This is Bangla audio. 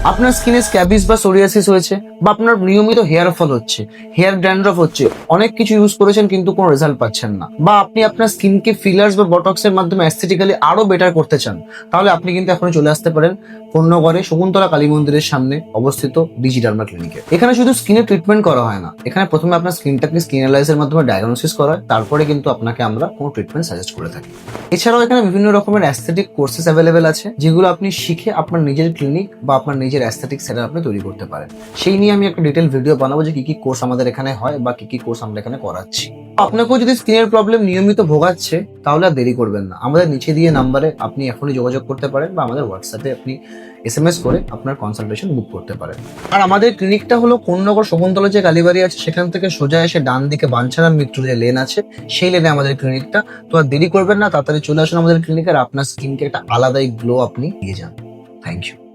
আপনার স্কিনে স্ক্যাবিস বা সোরিয়াসিস হয়েছে, বা আপনার নিয়মিত হেয়ার ফল হচ্ছে, হেয়ার ড্যান্ড্রফ হচ্ছে, অনেক কিছু ইউজ করেছেন কিন্তু কোনো রেজাল্ট পাচ্ছেন না, বা আপনি আপনার স্কিনকে ফিলার্স বা বটক্সের মাধ্যমে অ্যাস্থেটিক্যালি আরো বেটার করতে চান, তাহলে আপনি কিন্তু এখনই চলে আসতে পারেন কোন্নগরে শকুন্তলা কালী মন্দিরের সামনে অবস্থিত ডিজি ডার্মা ক্লিনিকে। এখানে শুধু স্কিনের ট্রিটমেন্ট করা হয় না, এখানে প্রথমে আপনার স্কিনটাকে স্কিন অ্যানালাইসিসের মাধ্যমে ডায়াগনোসিস করা হয়, তারপরে কিন্তু আপনাকে আমরা কোনো ট্রিটমেন্ট সাজেস্ট করে থাকি। এছাড়াও এখানে বিভিন্ন রকমের অ্যাস্থেটিক কোর্সেস অ্যাভেলেবেল আছে, যেগুলো আপনি শিখে আপনার নিজের ক্লিনিক বা আপনার নিজের অ্যাস্থেটিক সেটআপ আপনি তৈরি করতে পারেন। সেই নিয়ে আমি একটা ডিটেল ভিডিও বানাবো যে কি কি কোর্স আমাদের এখানে হয় বা কি কি কোর্স আমরা এখানে করাচ্ছি। আপনাকেও যদি স্কিনের প্রবলেম নিয়মিত ভোগাচ্ছে, তাহলে আর দেরি করবেন না, আমাদের নিচে দিয়ে নাম্বারে আপনি এখনই যোগাযোগ করতে পারেন, বা আমাদের হোয়াটসঅ্যাপে আপনি এসএমএস করে আপনার কনসালটেশন বুক করতে পারেন। আর আমাদের ক্লিনিকটা হলো কোন্নগর শকুন্তলা যে কালীবাড়ি আছে, সেখান থেকে সোজা এসে ডান দিকে বাঞ্ছারাম মিত্র যে লেন আছে, সেই লেনে আমাদের ক্লিনিকটা। তো আর দেরি করবেন না, তাড়াতাড়ি চলে আসুন আমাদের ক্লিনিকে, আর আপনার স্কিনকে একটা আলাদাই গ্লো আপনি দিয়ে যান। Thank you.